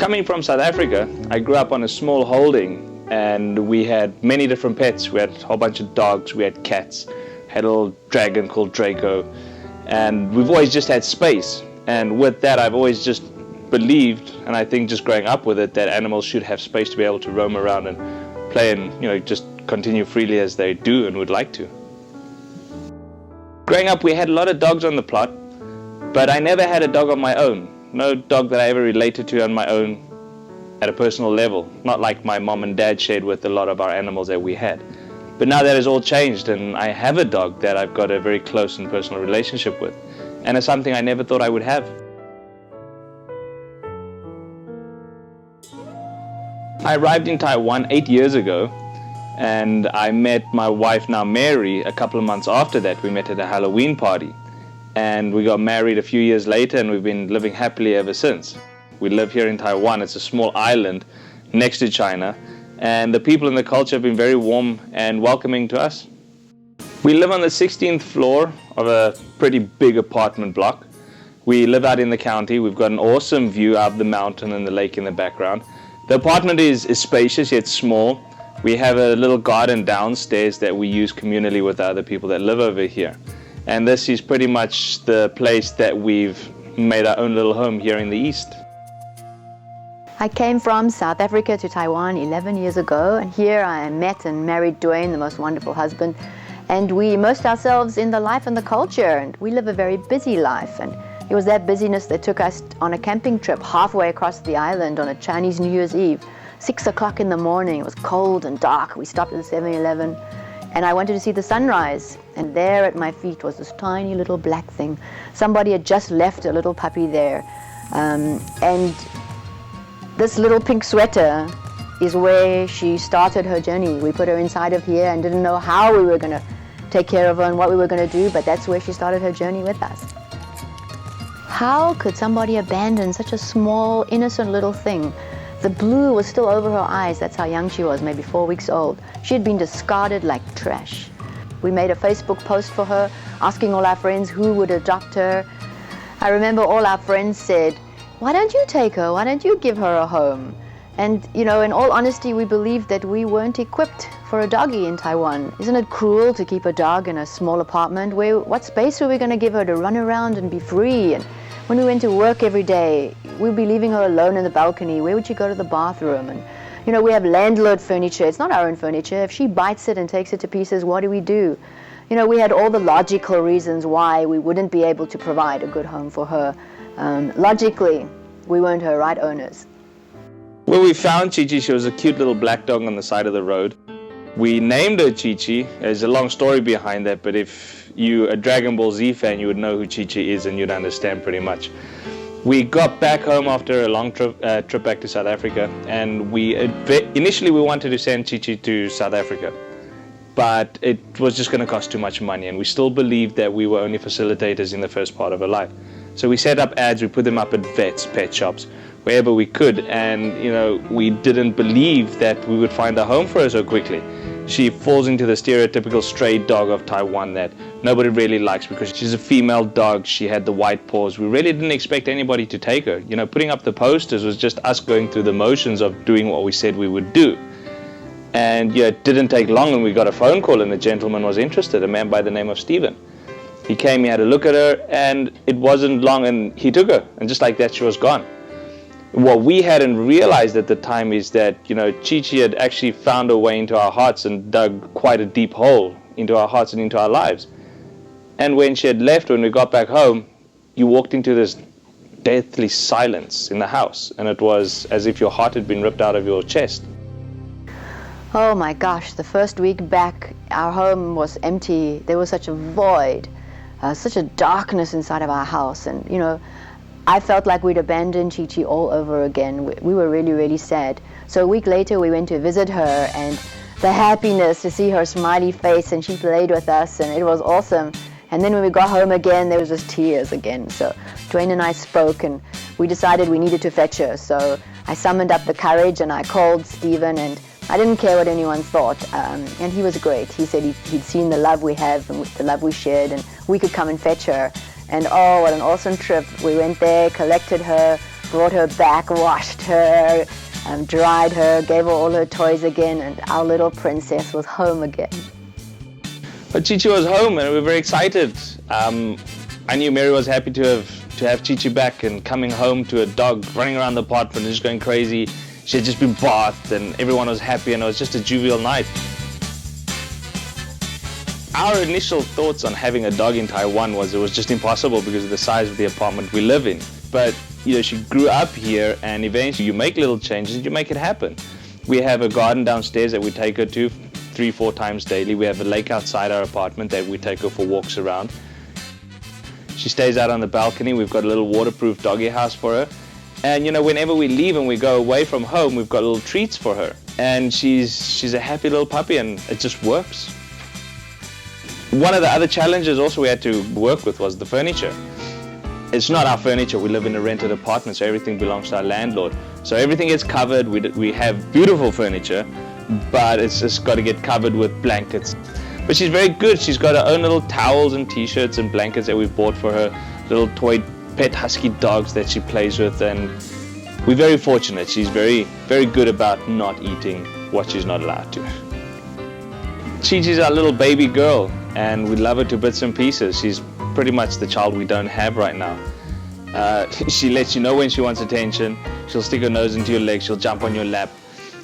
Coming from South Africa, I grew up on a small holding and we had many different pets. We had a whole bunch of dogs, we had cats, had a little dragon called Draco, and we've always just had space. And with that, I've always just believed, and I think just growing up with it, that animals should have space to be able to roam around and play and, just continue freely as they do and would like to. Growing up, we had a lot of dogs on the plot, but I never had a dog of my own. No dog that I ever related to on my own at a personal level, not like my mom and dad shared with a lot of our animals that we had. But now that has all changed and I have a dog that I've got a very close and personal relationship with, and it's something I never thought I would have. I arrived in Taiwan 8 years ago, and I met my wife, now Mary, a couple of months after that. We met at a Halloween party. And we got married a few years later, and we've been living happily ever since. We live here in Taiwan. It's a small island next to China, and the people in the culture have been very warm and welcoming to us. We live on the 16th floor of a pretty big apartment block. We live out in the county. We've got an awesome view of the mountain and the lake in the background. The apartment is spacious yet small. We have a little garden downstairs that we use communally with the other people that live over here. And this is pretty much the place that we've made our own little home here in the East. I came from South Africa to Taiwan 11 years ago, and here I met and married Duane, the most wonderful husband, and we immersed ourselves in the life and the culture, and we live a very busy life, and it was that busyness that took us on a camping trip halfway across the island on a Chinese New Year's Eve. 6 o'clock in the morning, it was cold and dark. We stopped at the 7-Eleven. And I wanted to see the sunrise, and there at my feet was this tiny little black thing. Somebody had just left a little puppy there, and this little pink sweater is where she started her journey. We put her inside of here and didn't know how we were going to take care of her and what we were going to do, but that's where she started her journey with us. How could somebody abandon such a small, innocent little thing? The blue was still over her eyes. That's how young she was, maybe 4 weeks old. She had been discarded like trash. We made a Facebook post for her, asking all our friends who would adopt her. I remember all our friends said, "Why don't you take her? Why don't you give her a home?" And, in all honesty, we believed that we weren't equipped for a doggy in Taiwan. Isn't it cruel to keep a dog in a small apartment? What space were we going to give her to run around and be free? And when we went to work every day, we'd be leaving her alone in the balcony. Where would she go to the bathroom? And, we have landlord furniture. It's not our own furniture. If she bites it and takes it to pieces, what do? We had all the logical reasons why we wouldn't be able to provide a good home for her. Logically, we weren't her right owners. When we found Chi-Chi, she was a cute little black dog on the side of the road. We named her Chi-Chi. There's a long story behind that, but if you're a Dragon Ball Z fan, you would know who Chi-Chi is and you'd understand pretty much. We got back home after a long trip back to South Africa, and initially we wanted to send Chi-Chi to South Africa, but it was just going to cost too much money, and we still believed that we were only facilitators in the first part of her life. So we set up ads, we put them up at vets, pet shops, wherever we could, and we didn't believe that we would find a home for her so quickly. She falls into the stereotypical stray dog of Taiwan that nobody really likes because she's a female dog. She had the white paws. We really didn't expect anybody to take her. Putting up the posters was just us going through the motions of doing what we said we would do. And it didn't take long and we got a phone call and a gentleman was interested, a man by the name of Stephen. He came, he had a look at her, and it wasn't long and he took her, and just like that she was gone. What we hadn't realized at the time is that, Chi-Chi had actually found her way into our hearts and dug quite a deep hole into our hearts and into our lives. And when she had left, when we got back home, you walked into this deathly silence in the house, and it was as if your heart had been ripped out of your chest. Oh my gosh, the first week back, our home was empty. There was such a void, such a darkness inside of our house, and I felt like we'd abandoned Chi-Chi all over again. We were really, really sad. So a week later, we went to visit her, and the happiness to see her smiley face, and she played with us, and it was awesome. And then when we got home again, there was just tears again. So Duane and I spoke, and we decided we needed to fetch her. So I summoned up the courage, and I called Stephen, and I didn't care what anyone thought. And he was great. He said he'd seen the love we have and the love we shared, and we could come and fetch her. And oh, what an awesome trip. We went there, collected her, brought her back, washed her, dried her, gave her all her toys again, and our little princess was home again. But Chi Chi was home and we were very excited. I knew Mary was happy to have Chi Chi back and coming home to a dog running around the apartment and just going crazy. She had just been bathed and everyone was happy and it was just a jovial night. Our initial thoughts on having a dog in Taiwan was it was just impossible because of the size of the apartment we live in. But she grew up here and eventually you make little changes and you make it happen. We have a garden downstairs that we take her to 3-4 times daily. We have a lake outside our apartment that we take her for walks around. She stays out on the balcony. We've got a little waterproof doggy house for her. And whenever we leave and we go away from home, we've got little treats for her. And she's a happy little puppy and it just works. One of the other challenges also we had to work with was the furniture. It's not our furniture. We live in a rented apartment, so everything belongs to our landlord. So everything gets covered. We have beautiful furniture, but it's just got to get covered with blankets. But she's very good. She's got her own little towels and t-shirts and blankets that we've bought for her, little toy pet husky dogs that she plays with, and we're very fortunate. She's very, very good about not eating what she's not allowed to. Chi-Chi's our little baby girl, and we love her to bits and pieces. She's pretty much the child we don't have right now. She lets you know when she wants attention. She'll stick her nose into your leg. She'll jump on your lap.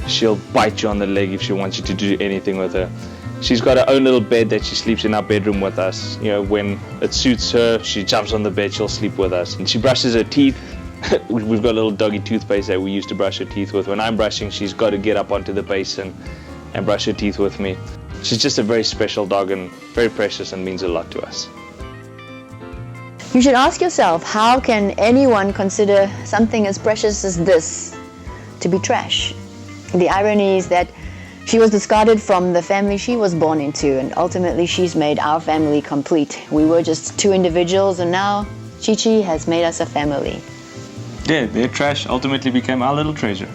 She'll bite you on the leg if she wants you to do anything with her. She's got her own little bed that she sleeps in our bedroom with us. When it suits her, she jumps on the bed, she'll sleep with us. And she brushes her teeth. We've got a little doggy toothpaste that we use to brush her teeth with. When I'm brushing, she's got to get up onto the basin and brush her teeth with me. She's just a very special dog and very precious and means a lot to us. You should ask yourself, how can anyone consider something as precious as this to be trash? The irony is that she was discarded from the family she was born into, and ultimately she's made our family complete. We were just two individuals, and now Chi-Chi has made us a family. Yeah, their trash ultimately became our little treasure.